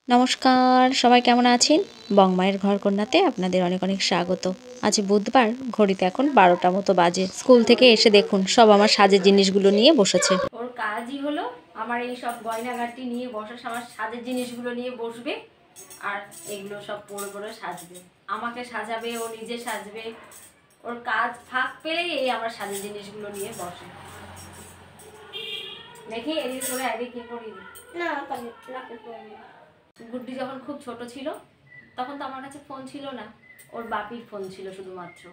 নমস্কার, সবাই কেমন আছেন? বংমায়ের ঘরকন্যাতে আপনাদের অনেক অনেক স্বাগত। আজ বুধবার, ঘড়িতে এখন 12টা মতো বাজে। স্কুল থেকে এসে দেখুন সব আমার সাজের জিনিসগুলো নিয়ে বসেছে। ওর কাজই হলো আমার এই সব গয়নাগাটি নিয়ে বসে, আমার সাজের জিনিসগুলো নিয়ে বসবে আর এগুলো সব পরে পরে সাজবে। আমাকে সাজাবে, ও নিজে সাজবে। ওর কাজ ফাঁক পেলেই এই আমার সাজের জিনিসগুলো নিয়ে বসে। দেখি এদিক করে এদিক কি করি না। গুড্ডি যখন খুব ছোট ছিল তখন তো আমার কাছে ফোন ছিল না, ওর বাপির ফোন ছিল শুধুমাত্র।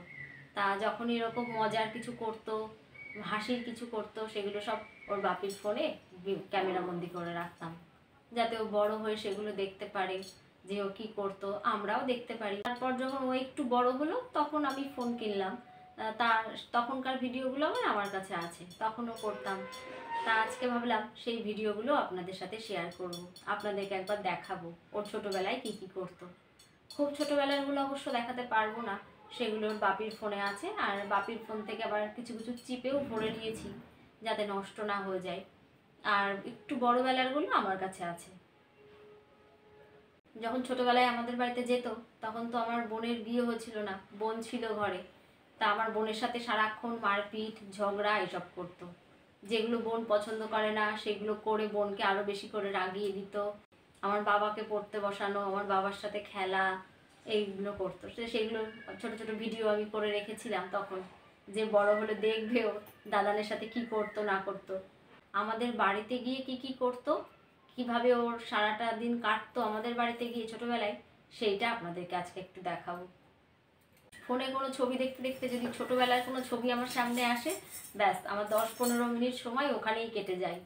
তা যখন এরকম মজার কিছু করতো, হাসির কিছু করতো, সেগুলো সব ওর বাপির ফোনে ক্যামেরা বন্দি করে রাখতাম, যাতে ও বড় হয়ে সেগুলো দেখতে পারে যে ও কী করতো, আমরাও দেখতে পারি। তারপর যখন ও একটু বড় হলো তখন আমি ফোন কিনলাম, তার তখনকার ভিডিওগুলো আমার কাছে আছে, তখনও করতাম। তা আজকে ভাবলাম সেই ভিডিওগুলো আপনাদের সাথে শেয়ার করব, আপনাদেরকে একবার দেখাবো ওর ছোটোবেলায় কী কী করতো। খুব ছোটোবেলারগুলো অবশ্য দেখাতে পারবো না, সেগুলোর বাপির ফোনে আছে, আর বাপির ফোন থেকে আবার কিছু কিছু চিপেও ভরে নিয়েছি যাতে নষ্ট না হয়ে যায়। আর একটু বড়োবেলারগুলো আমার কাছে আছে। যখন ছোটোবেলায় আমাদের বাড়িতে যেত তখন তো আমার বোনের বিয়ে হয়েছিল না, বোন ছিল ঘরে। তা আমার বোনের সাথে সারাক্ষণ মারপিট ঝগড়া এসব করতো। যেগুলো বোন পছন্দ করে না সেগুলো করে বোনকে আরও বেশি করে রাগিয়ে দিত। আমার বাবাকে পড়তে বসানো, আমার বাবার সাথে খেলা, এইগুলো করতো। সেগুলো ছোট ছোট ভিডিও আমি করে রেখেছিলাম তখন, যে বড় হলে দেখবেও দাদানের সাথে কি করতো না করতো, আমাদের বাড়িতে গিয়ে কি কি করতো, কিভাবে ওর সারাটা দিন কাটতো আমাদের বাড়িতে গিয়ে ছোটোবেলায়, সেইটা আপনাদেরকে আজকে একটু দেখাবো। ফোনে কোনো ছবি দেখতে দেখতে যদি ছোটোবেলার কোনো ছবি আমার সামনে আসে, ব্যাস আমার 10-15 মিনিট সময় ওখানেই কেটে যায়।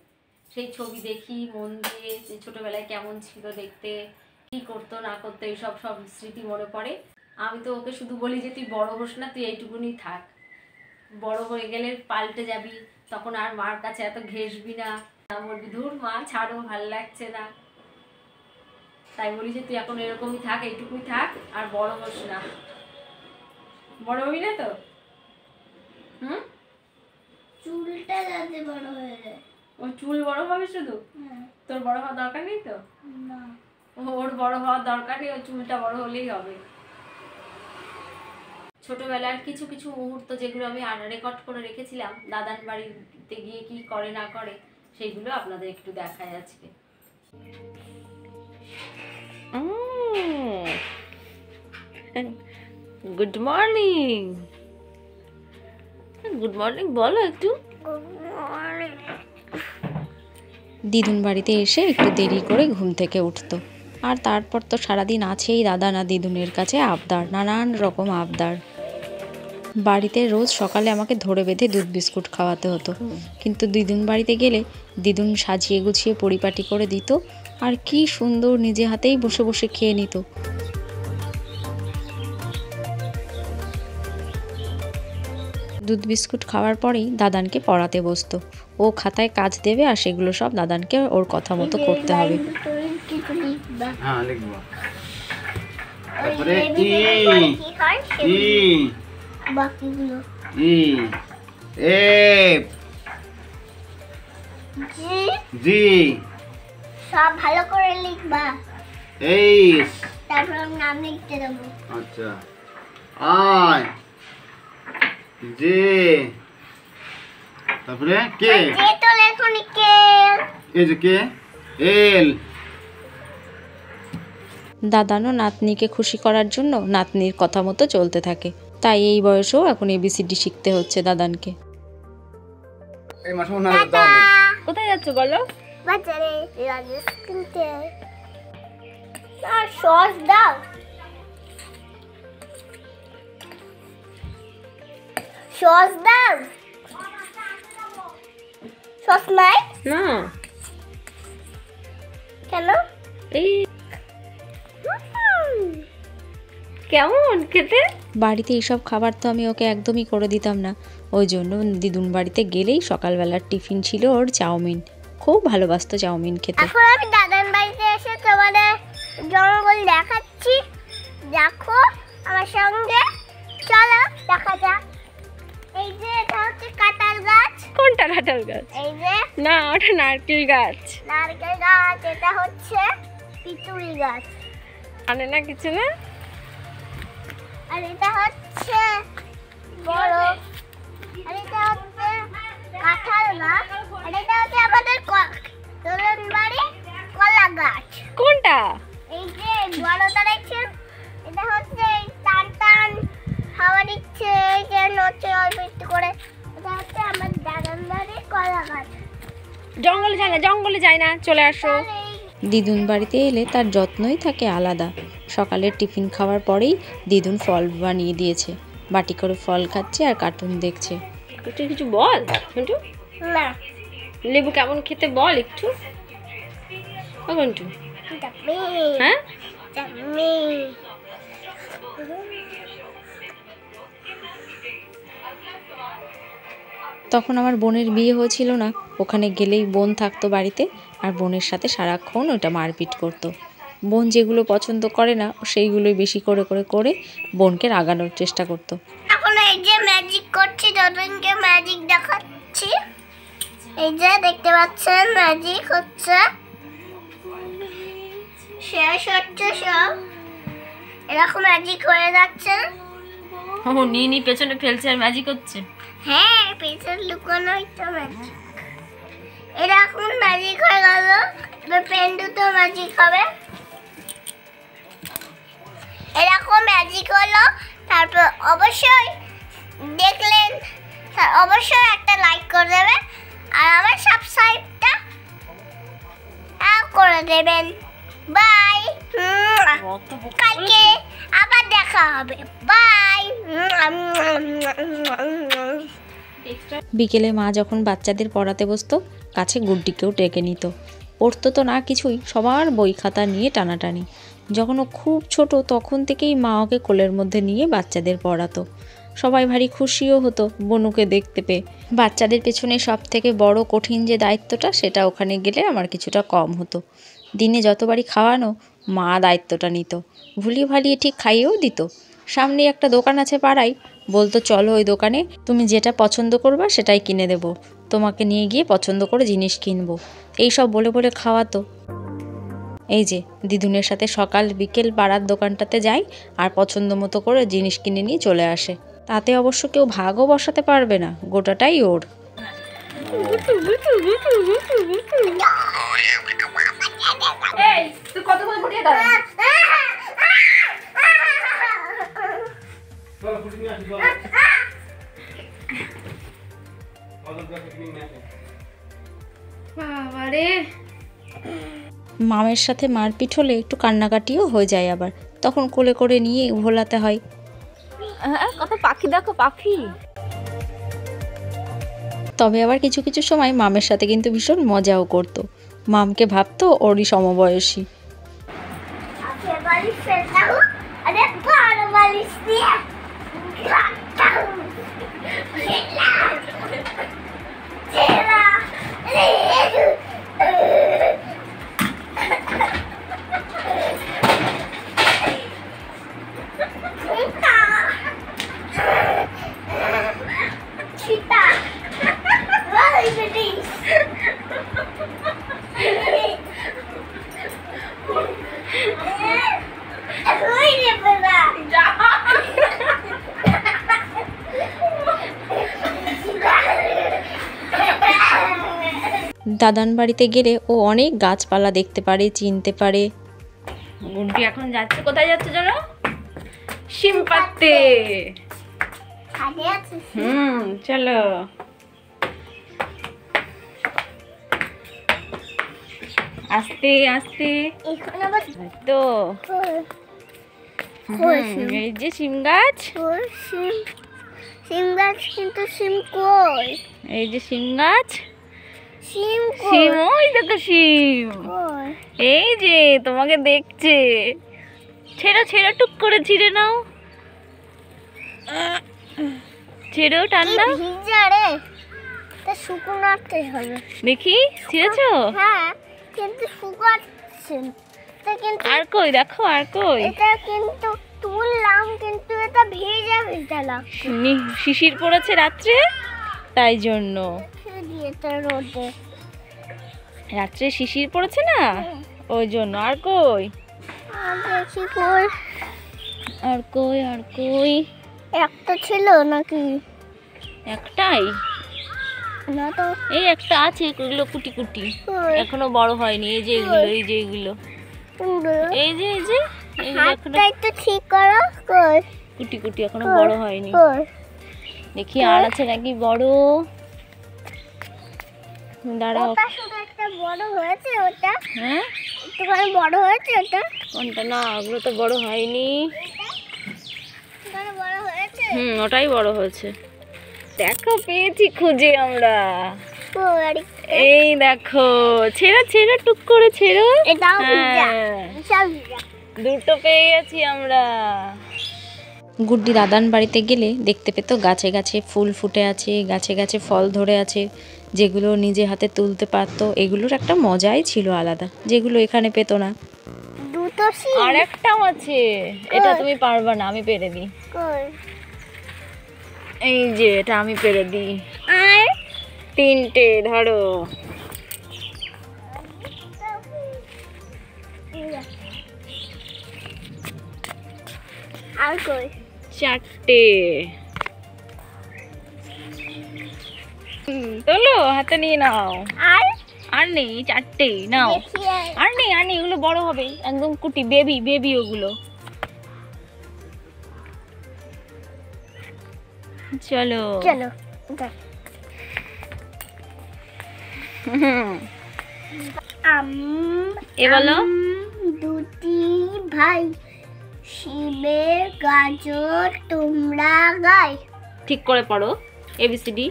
সেই ছবি দেখি মন দিয়ে, যে ছোটোবেলায় কেমন ছিল দেখতে, কী করতো না করতো, এইসব সব স্মৃতি মনে পড়ে। আমি তো ওকে শুধু বলি যে তুই বড় হোস না, তুই এইটুকুনি থাক, বড় হয়ে গেলে পাল্টে যাবি, তখন আর মার কাছে এত ঘেসবি না, বলবি ধুর মা ছাড়ো, ভাল লাগছে না। তাই বলি যে তুই এখন এরকমই থাক, এইটুকুই থাক, আর বড় হোস না। বড় হবি না তো? চুলটা যাতে বড় হয়ে যায়। ওর চুল বড় হবে শুধু? তোর বড় হওয়ার দরকার নেই তো? না, ওর বড় হওয়ার দরকার নেই, ওর চুলটা বড় হলেই হবে। ছোটবেলার কিছু কিছু মুহূর্ত যেগুলো আমি রেকর্ড করে রেখেছিলাম, দাদার বাড়িতে গিয়ে কি করে না করে, সেইগুলো আপনাদের একটু দেখাই আজকে। Good morning. গুড মর্নিং বলো একটু। দিদুন বাড়িতে এসে একটু দেরি করে ঘুম থেকে উঠতো, আর তারপর তো সারাদিন আছেই দাদা না দিদুনের কাছে আবদার, নানান রকম আবদার। বাড়িতে রোজ সকালে আমাকে ধরে বেঁধে দুধ বিস্কুট খাওয়াতে হতো, কিন্তু দিদুন বাড়িতে গেলে দিদুন সাজিয়ে গুছিয়ে পরিপাটি করে দিত, আর কি সুন্দর নিজে হাতেই বসে বসে খেয়ে নিত। দুধ বিস্কুট খাওয়ার পরেই দাদানকে পড়াতে বসতো। ও খাতায় কাজ দেবে আর সেগুলো সব দাদানকে ওর কথা মতো করতে হবে। হ্যাঁ লিখব। তারপরে বাকিগুলো জি সব ভালো করে লিখবা। এইচ তারপর আমি নাম লিখতে দেবো। আচ্ছা আই জে, তারপরে কে, যে তো লেখনি কে, এই যে কে, এল। দাদানও নাতনিকে খুশি করার জন্য নাতনির কথা মতো চলতে থাকে, তাই এই বয়সেও এখন এবিসিডি শিখতে হচ্ছে দাদানকে। এই মাসে মনে হয় দাও। কোথায় যাচ্ছ বলো? বাজারে রাজেশ কিনতে। আর সস দাও। সস দাও। সস নাই? না। কেন? এই কেমন খেতে? বাড়িতে এইসব খাবার তো আমি ওকে একদমই করে দিতাম না, ওই জন্য দিদুন বাড়িতে গেলেই সকালবেলার টিফিন ছিল ওর চাউমিন। খুব ভালোবাসতো চাউমিন খেতে। এখন আমি দাদার বাড়িতে এসে তোমাদের জঙ্গল দেখাচ্ছি, দেখো আমার সঙ্গে, চলো দেখা যাক। এই যে এটা হচ্ছে কাঁঠাল গাছ। কোনটা কাঁঠাল গাছ? এই যে না, ওটা নারকেল গাছ। নারকেল গাছ। এটা হচ্ছে পিতুল গাছ। আনে না কিছু না। আর এটা হচ্ছে বড়, আর এটা হচ্ছে কাঁঠাল গাছ, আর এটা হচ্ছে আমাদের দোলন বাড়ি কলা গাছ। কোনটা? এই যে বড়টা দেখছেন, এটা হচ্ছে টান টান হাওয়া দিচ্ছে, এই যে নড়ছে অল্প একটু করে। এটা হচ্ছে আমার দাদার বাড়ি কলা গাছ। জঙ্গলে যায় না, চলে আসো। দিদুন বাড়িতে এলে তার যত্নই থাকে আলাদা। সকালের টিফিন খাওয়ার পরেই দিদুন ফল বানিয়ে দিয়েছে, বাটি করে ফল খাচ্ছে আর কার্টুন দেখছে। একটু কিছু বল মিন্টু, না লেবু কেমন খেতে বল একটু। ও মিন্টু, জামি হ্যাঁ জামি। তখন আমার বোনের বিয়ে হয়েছিল না, ওখানে গেলেই বোন থাকতো বাড়িতে, আর বোনের সাথে সারাক্ষণ ওটা মারপিট করতো। বোন যেগুলো পছন্দ করে না সেইগুলোই বেশি করে করে করে বোনকে রাগানোর চেষ্টা করতো। এখন এই যে ম্যাজিক করছি, দাদাকে ম্যাজিক দেখাচ্ছি। এই যে দেখতে পাচ্ছেন ম্যাজিক হচ্ছে, শেষ হচ্ছে সব, এরকম ম্যাজিক হয়ে যাচ্ছে। ও নিয়ে পেছনে ফেলছে আর ম্যাজিক হচ্ছে। হ্যাঁ, পেছন লুকানোই তো ম্যাজিক। এরকম ম্যাজিক হয়ে গেল, এবার পেন দুটো ম্যাজিক হবে। এরকম ম্যাজিক হলো, তারপর অবশ্যই দেখলেন, অবশ্যই একটা লাইক করে দেবেন আর আমার সাবস্ক্রাইবটা করে দেবেন। বাই, কালকে আবার দেখা হবে। বাই। বিকেলে মা যখন বাচ্চাদের পড়াতে বসতো, কাছে গুড্ডিকেও ডেকে নিত। পড়তো তো না কিছুই, সবার বই খাতা নিয়ে টানাটানি। যখন ও খুব ছোট তখন থেকেই মা ওকে কোলের মধ্যে নিয়ে বাচ্চাদের পড়াতো। সবাই ভারী খুশিও হতো বনুকে দেখতে পেয়ে। বাচ্চাদের পেছনে সব থেকে বড় কঠিন যে দায়িত্বটা, সেটা ওখানে গেলে আমার কিছুটা কম হতো। দিনে যতবারই খাওয়ানো, মা দায়িত্বটা নিত, ভুলিয়ে ভালিয়ে ঠিক খাইয়েও দিত। সামনে একটা দোকান আছে পাড়ায়, বলতো চলো ওই দোকানে, তুমি যেটা পছন্দ করবা সেটাই কিনে দেবো, তোমাকে নিয়ে গিয়ে পছন্দ করে জিনিস কিনবো, এইসব বলে বলে খাওয়াতো। এই যে দিদুনের সাথে সকাল বিকেল পাড়ার দোকানটাতে যায় আর পছন্দ মতো করে জিনিস কিনে নিয়ে চলে আসে। তাতে অবশ্য কেউ ভাগও বসাতে পারবে না, গোটাটাই ওর। তুই কত করে ফুটিয়ে দাঁড়া। বাবারে, মামের সাথে মারপিট হলে একটু কান্নাকাটিও হয়ে যায়, আবার তখন কোলে করে নিয়ে ভোলাতে হয়। কত পাখি দেখো, পাখি। তবে আবার কিছু কিছু সময় মামের সাথে কিন্তু ভীষণ মজাও করতো। মামকে ভাবতো ওরই সমবয়সী। দাদান বাড়িতে গেলে ও অনেক গাছপালা দেখতে পারে, চিনতে পারে। গুন্টি এখন যাচ্ছে, কোথায় যাচ্ছে জানো? শিম পাড়তে। চলো। আস্তে আস্তে তো। এই যে শিম গাছ, শিম গাছ, কিন্তু শিম কই? এই যে শিম গাছ, শিম শিম ওই দেখো, শিম কই? এই যে তোমাকে দেখছে। ছেড়ো ছেড়ো, টুক করে ছিঁড়ে নাও, ছেড়েও টান দাও। ভিজা রে, তা শুকনোতে হবে। দেখি ছিঁড়েছো? হ্যাঁ, কিন্তু শুকাচ্ছে। তা কিন্তু আর কই দেখো, আর কই? এটা কিন্তু তুললাম, কিন্তু এটা ভিজা ভিজা লাগছে। শিশির পড়েছে রাত্রে, তাই জন্য। দিয়েছে রোদে। রাত্রে শিশির পড়েছে না, ওই জন্য। আর কই দেখি কই আর কই আর কই? একটা ছিল নাকি? একটাই না তো। এই একটা আছে, এগুলো কুটি কুটি, কই? এখনো বড় হয়নি। এই যে এগুলো, এই যে এগুলো, কোনগুলো? এই যে এই যে এগুলো এখনো হাতটা একটু ঠিক করো। কই? কুটি কুটি, এখনো বড় হয়নি। কই? দেখি আর আছে নাকি বড়। দাঁড়াও। ওটা শুধু একটা বড় হয়েছে ওটা। হ্যাঁ একটুখানি বড় হয়েছে ওটা। কোনটা? না ওগুলো তো বড় হয়নি। একটুখানি বড় হয়েছে। ওটাই বড় হয়েছে। দেখো পেয়েছি খুঁজে আমরা। কই? আর এই দেখো, ছেড়ো ছেড়ো, টুক করে ছেড়ো। এটাও ভিজা। হ্যাঁ, বিশাল ভিজা। দুটো পেয়ে গেছি আমরা। গুড্ডি দাদান বাড়িতে গেলে দেখতে পেত গাছে গাছে ফুল ফুটে আছে, গাছে গাছে ফল ধরে আছে, যেগুলো নিজে হাতে তুলতে পারতো। এগুলোর একটা মজাই ছিল আলাদা, যেগুলো এখানে পেতো না। দুটো শিম। আর একটাও আছে, এটা তুমি পারবা না, আমি পেরে দিই। কই? এই যে এটা আমি পেরে দিই। আর তিনটে ধরো। আর কই? চারটে। তোলো, হাতে নিয়ে নাও। আর আর নেই, চারটেই নাও। দেখি আর নেই আর নেই, এগুলো বড় হবে একদম কুটি, বেবি বেবি ওগুলো। চলো চলো যাই। এ বলো। দুটি ভাই শিবের গাজর তোমরা গাই। ঠিক করে পড়ো, এবিসিডি।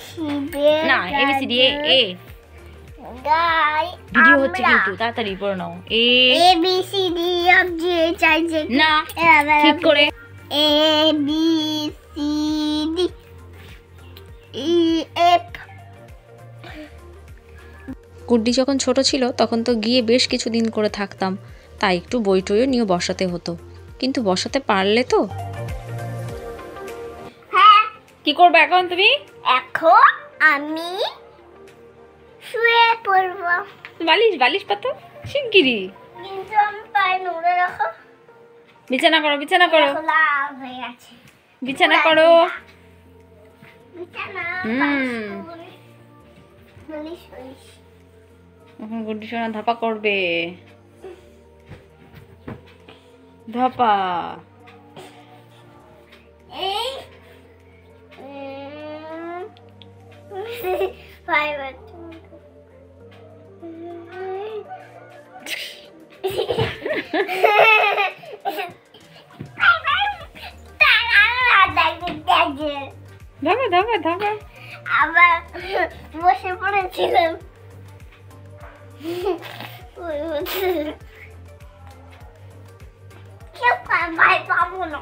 শিবের না এবিসিডি, এ এ গাই। ভিডিও হচ্ছে কিন্তু, তাড়াতাড়ি পড়ে নাও। A A B C D F G H I J না, ঠিক করে। A B C D E F. Guddi যখন ছোট ছিল তখন তো গিয়ে বেশ কিছুদিন করে থাকতাম, তাই একটু বই টইও নিয়ে বসাতে হতো, কিন্তু বসাতে পারলে তো। হ্যাঁ, কি করবে এখন তুমি? এখন আমি শুয়ে পড়বো। বালিশ বালিশ পাতো শিগগিরি। কিন্তু আমি পায়ে নুড়ে রাখো। বিছানা করো, বিছানা করো, খোলা হয়ে আছে। বিছানা করো। বিছানা হুম। বালিশ বালিশ। এখন গুড্ডি সোনা ধাপা করবে। ধাপা। এই পায়ে ধাপা ধাপা ধাপা। আবার বসে পড়েছিলাম। কেউ ভাই পাবো না।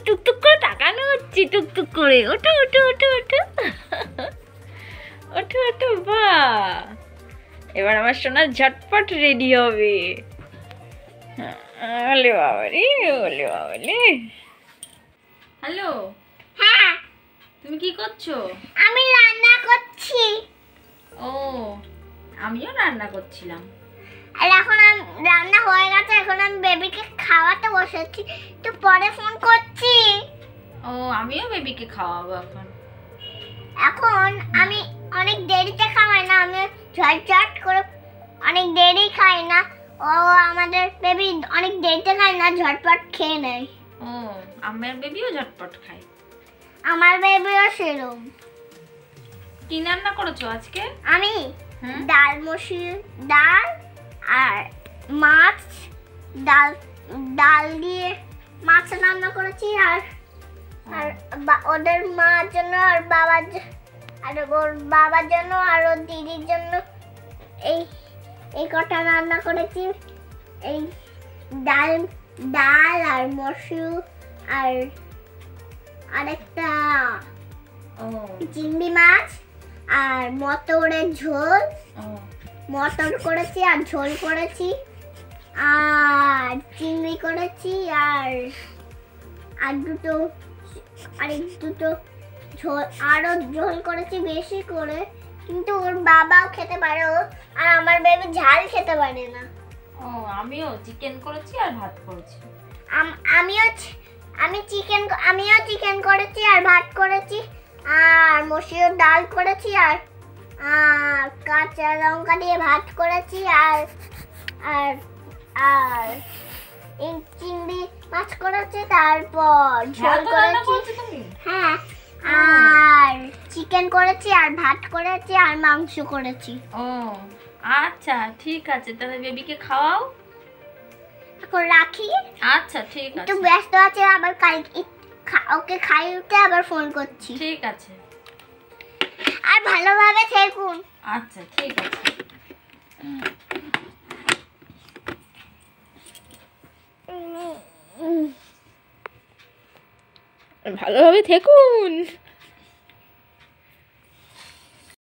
টুকটুক করে তাকানো হচ্ছে, টুকটুক করে। ওঠো ওঠো ওঠো ওঠো ওঠো ওঠো। বাহ, এবার আমার সোনা ঝটপট রেডি হবে। ওলে বাবারে, ওলে বাবারে। হ্যালো, হ্যাঁ, তুমি কি করছো? আমি রান্না করছি। ও, আমিও রান্না করছিলাম। আর এখন রান্না হয়ে গেছে, এখন আমি বেবিকে খাওয়াতে বসেছি, তো পরে ফোন করছি। ও, আমিও বেবিকে খাওয়াবো এখন। এখন আমি অনেক দেরিতে খাওয়াই না, আমি ঝটঝট করে অনেক দেরি খাই না। ও আমাদের বেবি অনেক দেরিতে খায় না, ঝটপট খেয়ে নেয়। ও, আমার বেবিও ঝটপট খায়। আমার বেবিও সেরকম। কি রান্না করেছো আজকে? আমি হুম? ডাল মসুর ডাল আর মাছ, ডাল ডাল দিয়ে মাছ রান্না করেছি। আর আর ওদের মার জন্য আর বাবার আর ওর বাবার জন্য আর ওর দিদির জন্য এই এই কটা রান্না করেছি। এই ডাল ডাল আর মসুর আর আরেকটা ও চিংড়ি মাছ আর মটরের ঝোল, ও মটর করেছি আর ঝোল করেছি। আর চিংড়ি করেছি আর আর দুটো আরেক দুটো ঝোল, আরো ঝোল করেছি বেশি করে, কিন্তু ওর বাবাও খেতে পারে আর আমার বেবি ঝাল খেতে পারে না। ও আমিও চিকেন করেছি আর ভাত করেছি। আমিও চিকেন করেছি আর ভাত করেছি আর মসুর ডাল করেছি আর কাঁচা লঙ্কা দিয়ে ভাত করেছি আর আর আর চিংড়ি মাছ করেছি, তারপর ঝোল করেছি। হ্যাঁ, আর চিকেন করেছি আর ভাত করেছি আর মাংস করেছি। ও আচ্ছা ঠিক আছে, তাহলে বেবিকে খাওয়াও। এখন রাখি। আচ্ছা ঠিক একটু আছে। ব্যস্ত আছে, আবার ওকে খাই উঠে আবার ফোন করছি। ঠিক আছে। আর ভালোভাবে থাকুন। আচ্ছা ঠিক আছে। ভালোভাবে থাকুন।